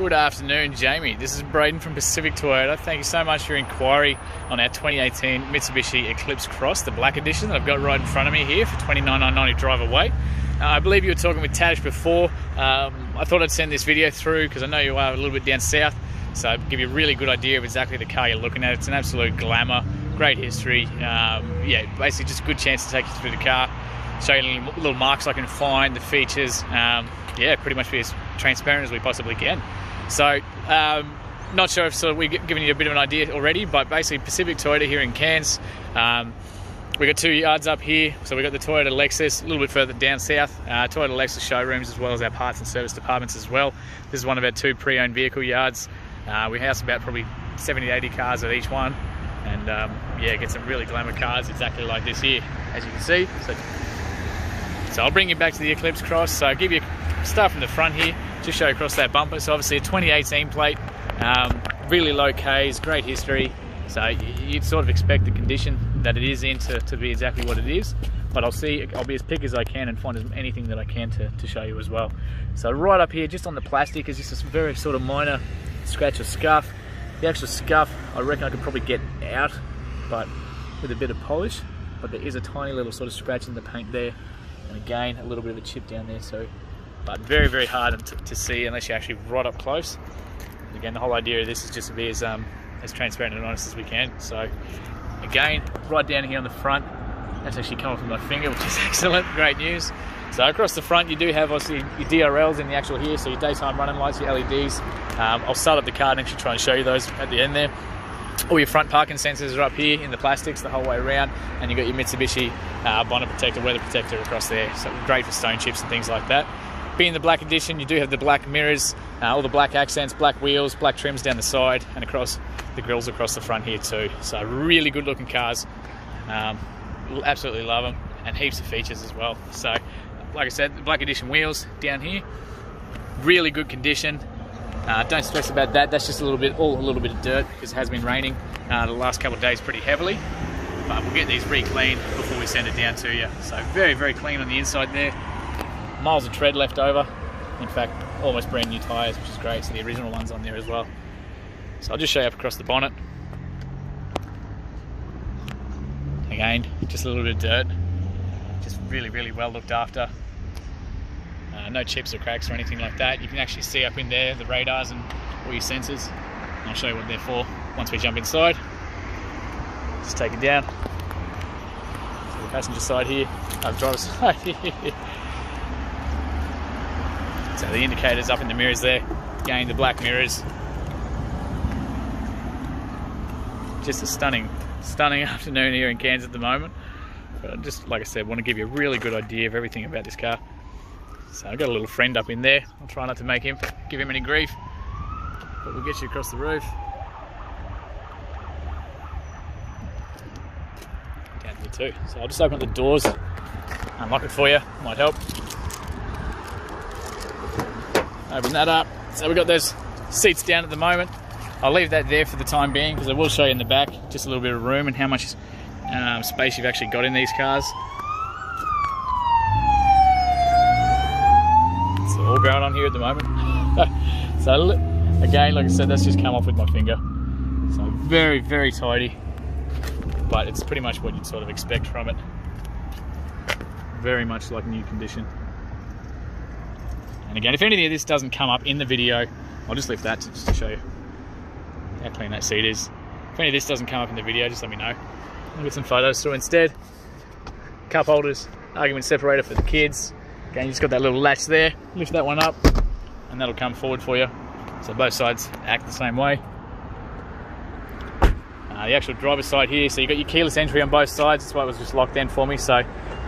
Good afternoon, Jamie. This is Braden from Pacific Toyota. Thank you so much for your inquiry on our 2018 Mitsubishi Eclipse Cross, the black edition that I've got right in front of me here for $29,990 drive away. I believe you were talking with Tash before. I thought I'd send this video through because I know you are a little bit down south, so I'll give you a really good idea of exactly the car you're looking at. It's an absolute glamour, great history. Yeah, basically just a good chance to take you through the car, show you any little marks I can find, the features. Yeah, pretty much be as transparent as we possibly can. So, not sure if we've given you a bit of an idea already, but basically Pacific Toyota here in Cairns. We've got 2 yards up here. So we've got the Toyota Lexus a little bit further down south, Toyota Lexus showrooms, as well as our parts and service departments as well. This is one of our 2 pre-owned vehicle yards. We house about probably 70 to 80 cars at each one, and yeah, get some really glamour cars exactly like this here, as you can see. So I'll bring you back to the Eclipse Cross. So I'll give you start from the front here, just show you across that bumper. So obviously a 2018 plate, really low Ks, great history. So you'd sort of expect the condition that it is in to be exactly what it is. But I'll be as picky as I can and find anything that I can to show you as well. So right up here, just on the plastic, is just a very sort of minor scratch or scuff. The actual scuff, I reckon I could probably get out, but with a bit of polish. But there is a tiny little sort of scratch in the paint there. And again, a little bit of a chip down there. But very, very hard to see unless you're actually right up close. And again, the whole idea of this is just to be as transparent and honest as we can. So again, right down here on the front, that's actually coming from my finger, which is excellent, great news. So across the front, you do have obviously your DRLs in the actual here, so your daytime running lights, your LEDs. I'll start up the car and actually try and show you those at the end there. All your front parking sensors are up here in the plastics the whole way around, and you've got your Mitsubishi bonnet protector, weather protector across there. So great for stone chips and things like that. Being the black edition, you do have the black mirrors, all the black accents, black wheels, black trims down the side, and across the grills across the front here too. So really good looking cars. Absolutely love them, and heaps of features as well. So like I said, the black edition wheels down here, really good condition. Don't stress about that. That's just a little bit of dirt because it has been raining the last couple of days pretty heavily. But we'll get these re-cleaned before we send it down to you. So very, very clean on the inside there. Miles of tread left over. In fact, almost brand new tyres, which is great. So the original one's on there as well. So I'll just show you up across the bonnet. Again, just a little bit of dirt. Just really, really well looked after. No chips or cracks or anything like that. You can actually see up in there the radars and all your sensors. And I'll show you what they're for once we jump inside. Just take it down. So the passenger side here, driver's side here. So the indicators up in the mirrors there. Again, the black mirrors. Just a stunning afternoon here in Cairns at the moment. But just like I said, want to give you a really good idea of everything about this car. So I've got a little friend up in there. I'll try not to give him any grief, but we'll get you across the roof. Down here too. So I'll just open up the doors, unlock it for you, might help. Open that up. So we've got those seats down at the moment. I'll leave that there for the time being because I will show you in the back just a little bit of room and how much space you've actually got in these cars. All going on here at the moment. So again, like I said, that's just come off with my finger. So very, very tidy, but it's pretty much what you'd sort of expect from it. Very much like new condition. And again, if any of this doesn't come up in the video, I'll just lift that just to show you how clean that seat is. If any of this doesn't come up in the video, just let me know. I'll get some photos through instead. Cup holders, argument separator for the kids. Again, you just got that little latch there, lift that one up, and that'll come forward for you. So both sides act the same way. The actual driver's side here, so you've got your keyless entry on both sides. That's why it was just locked in for me. So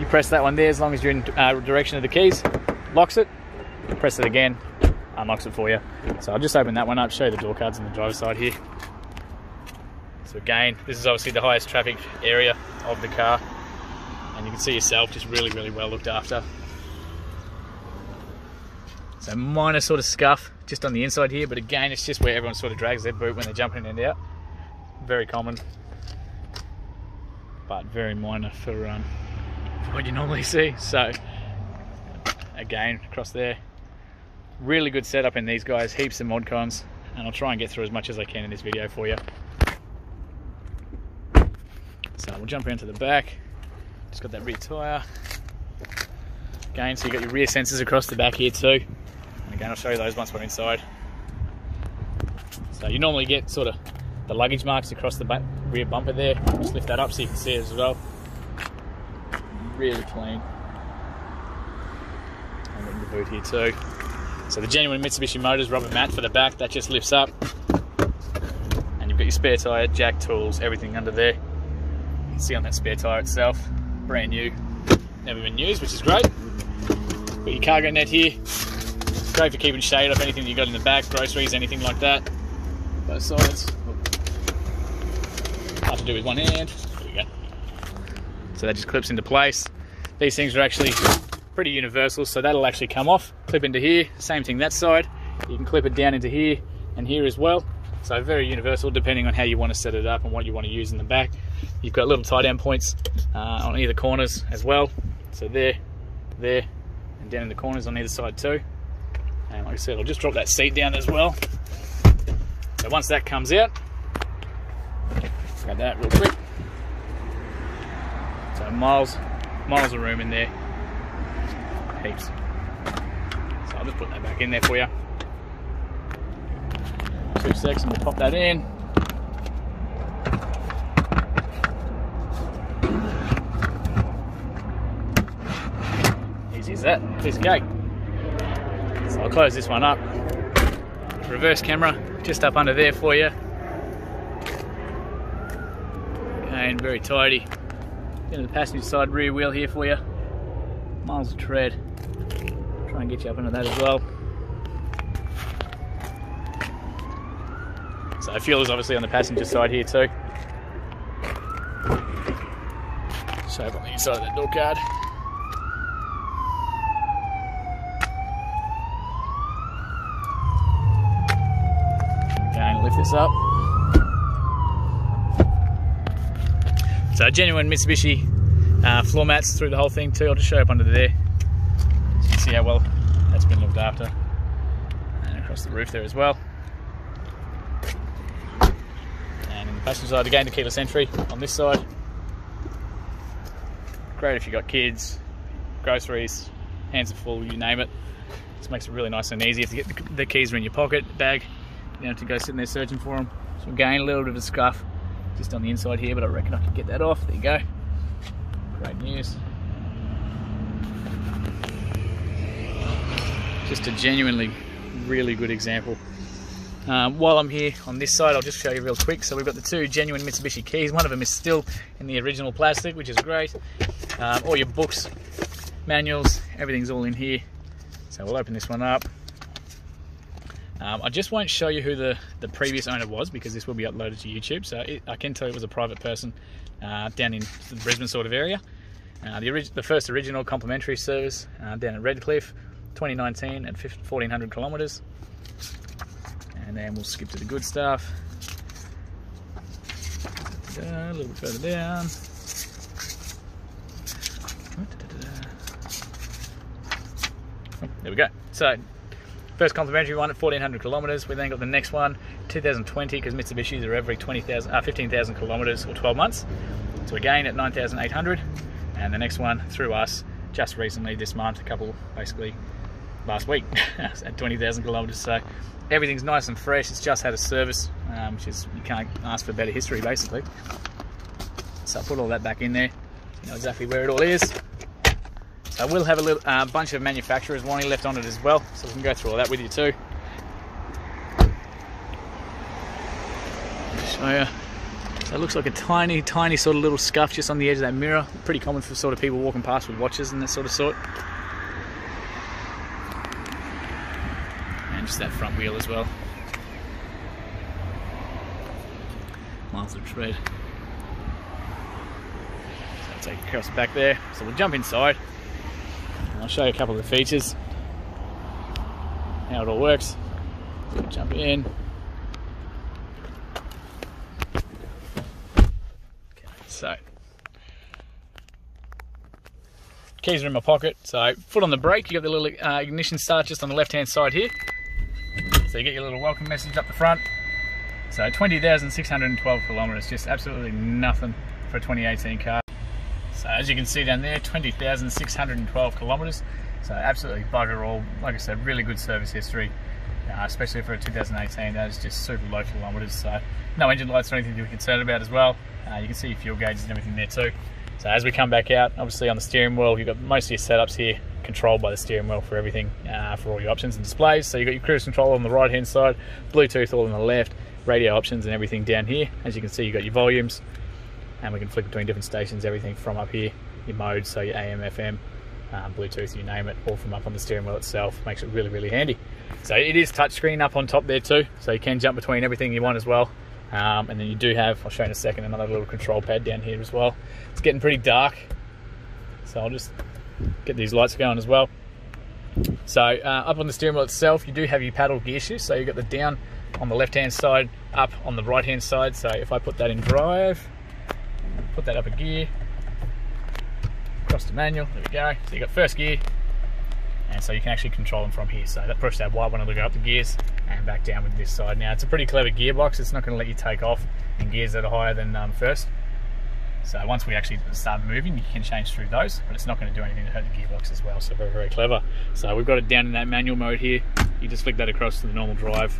you press that one there as long as you're in direction of the keys. Locks it, press it again, unlocks it for you. So I'll just open that one up, show you the door cards on the driver's side here. So again, this is obviously the highest traffic area of the car. And you can see yourself just really, really well looked after. So minor sort of scuff just on the inside here, but again, it's just where everyone sort of drags their boot when they're jumping in and out. Very common, but very minor for what you normally see. So again, across there, Really good setup in these guys, heaps of mod cons, and I'll try and get through as much as I can in this video for you. So we'll jump around to the back. Just got that rear tyre. Again, so you've got your rear sensors across the back here too. And again, I'll show you those once we're inside. So you normally get sort of the luggage marks across the rear bumper there. Just lift that up so you can see it as well. Really clean. And then the boot here too. So the genuine Mitsubishi Motors rubber mat for the back, that just lifts up. And you've got your spare tyre, jack tools, everything under there. You can see on that spare tyre itself, brand new. Never been used, which is great. Got your cargo net here. Great for keeping shade off anything you got in the back, groceries, anything like that. Both sides. Hard to do with one hand. There we go. So that just clips into place. These things are actually pretty universal, so that'll actually come off, clip into here. Same thing that side. You can clip it down into here and here as well. So very universal depending on how you want to set it up and what you want to use in the back. You've got little tie down points on either corners as well. So there, and down in the corners on either side too. And like I said, I'll just drop that seat down as well. So once that comes out, grab that real quick. So miles of room in there. Heaps. So I'll just put that back in there for you. 2 seconds, we'll pop that in. Easy as that, piece of cake. So I'll close this one up. Reverse camera, just up under there for you. And very tidy. Into the passenger side rear wheel here for you. Miles of tread. Try and get you up into that as well. So fuel is obviously on the passenger side here too. Show up on the inside of that door card. Again, lift this up. So genuine Mitsubishi floor mats through the whole thing too. I'll just show you up under there. So you can see how well that's been looked after. And across the roof there as well. And in the passenger side again, the keyless entry on this side. Great if you've got kids, groceries, hands are full, you name it. This makes it really nice and easy. If you get the keys are in your pocket, bag, you don't have to go sitting there searching for them. So again, a little bit of a scuff just on the inside here, but I reckon I can get that off. There you go. Great news. Just a genuinely really good example. While I'm here on this side, I'll just show you real quick. So we've got the 2 genuine Mitsubishi keys. One of them is still in the original plastic, which is great. All your books, manuals, everything's all in here. So we'll open this one up. I just won't show you who the previous owner was because this will be uploaded to YouTube. So I can tell you it was a private person down in the Brisbane sort of area. The first original complimentary service down at Redcliffe, 2019 at 1400 kilometres. And then we'll skip to the good stuff. A little bit further down. Oh, there we go. So first complimentary one at 1400 kilometres. We then got the next one, 2020, because Mitsubishis are every 15,000 kilometres or 12 months. So again at 9,800. And the next one through us just recently this month, basically last week at 20,000 kilometres. So everything's nice and fresh. It's just had a service, which is, you can't ask for better history basically. So I'll put all that back in there. You know exactly where it all is. So we'll have a little bunch of manufacturer's warranty left on it as well, so we can go through all that with you too. Just show you. So it looks like a tiny sort of little scuff just on the edge of that mirror. Pretty common for sort of people walking past with watches and that sort of sort. And just that front wheel as well. Miles of tread. So I'll take it across the back there. So we'll jump inside. I'll show you a couple of the features, how it all works. So we'll jump in. Okay, so keys are in my pocket. So foot on the brake, you got the little ignition start just on the left hand side here. So you get your little welcome message up the front. So 20,612 kilometers, just absolutely nothing for a 2018 car. So as you can see down there, 20,612 kilometers. So absolutely bugger all. Like I said, really good service history, especially for a 2018. That is just super low kilometers. So no engine lights or anything to be concerned about as well. You can see your fuel gauges and everything there too. So as we come back out, obviously on the steering wheel, you've got most of your setups here controlled by the steering wheel for everything, for all your options and displays. So you've got your cruise control on the right hand side, Bluetooth all on the left, radio options and everything down here. As you can see, you've got your volumes, and we can flick between different stations, everything from up here, your modes, so your AM, FM, Bluetooth, you name it, all from up on the steering wheel itself. Makes it really, really handy. So it is touchscreen up on top there too, so you can jump between everything you want as well. And then you do have, I'll show you in a second, another little control pad down here as well. It's getting pretty dark, so I'll just get these lights going as well. So up on the steering wheel itself, you do have your paddle gear shift. So you've got the down on the left hand side, up on the right hand side. So if I put that in drive, put that up a gear, across to manual, there we go. So you've got first gear, and so you can actually control them from here. So that push that white one will go up the gears and back down with this side. Now it's a pretty clever gearbox. It's not going to let you take off in gears that are higher than first. So once we actually start moving, you can change through those, but it's not going to do anything to hurt the gearbox as well. So very, very clever. So we've got it down in that manual mode here. You just flick that across to the normal drive,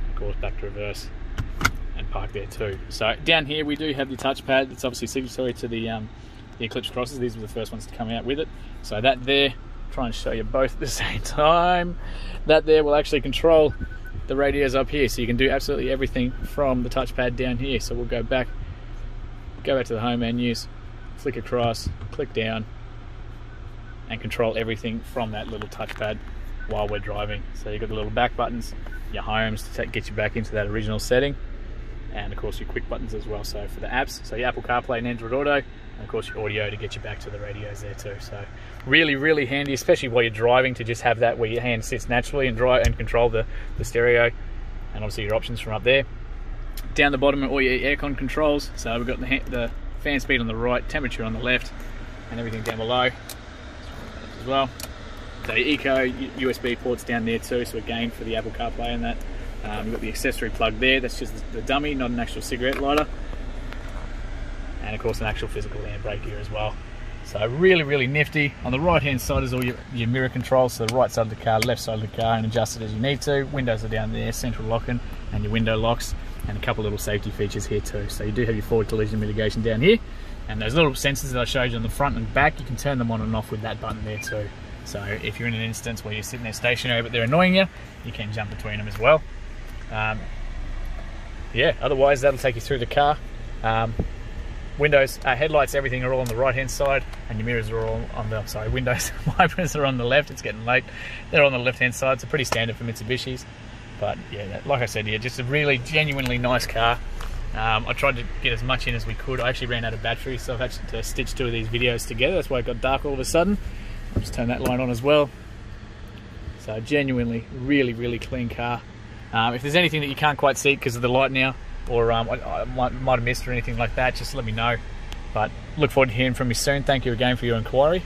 of course back to reverse, and park there too. So down here we do have the touchpad. It's obviously signatory to the Eclipse crosses. These were the first ones to come out with it. So that there, try and show you both at the same time. That there will actually control the radios up here, so you can do absolutely everything from the touchpad down here. So we'll go back to the home menus, flick across, click down, and control everything from that little touchpad while we're driving. So you've got the little back buttons, your homes to get you back into that original setting, and of course your quick buttons as well. So for the apps, so your Apple CarPlay and Android Auto, and of course your audio to get you back to the radios there too. So really, really handy, especially while you're driving, to just have that where your hand sits naturally and drive and control the stereo, and obviously your options from up there. Down the bottom are all your aircon controls. So we've got the fan speed on the right, temperature on the left, and everything down below as well. So your Eco USB ports down there too, so again for the Apple CarPlay and that. We've got the accessory plug there, that's just the dummy, not an actual cigarette lighter. And of course an actual physical handbrake here as well. So really, really nifty. On the right hand side is all your mirror controls, so the right side of the car, left side of the car, and adjust it as you need to. Windows are down there, central locking, and your window locks, and a couple of little safety features here too. So you do have your forward collision mitigation down here, and those little sensors that I showed you on the front and back, you can turn them on and off with that button there too. So if you're in an instance where you're sitting there stationary but they're annoying you, you can jump between them as well. Yeah, otherwise that'll take you through the car. Windows, headlights, everything are all on the right hand side, and your mirrors are all on the, sorry, windows, wipers are on the left. It's getting late. They're on the left hand side. It's a pretty standard for Mitsubishis. But yeah, like I said, yeah, just a really genuinely nice car. I tried to get as much in as we could. I actually ran out of battery, so I've had to stitch two of these videos together. That's why it got dark all of a sudden. I'll just turn that light on as well. So genuinely, really, really clean car. If there's anything that you can't quite see because of the light now, or I might have missed or anything like that, just let me know. But look forward to hearing from you soon. Thank you again for your inquiry.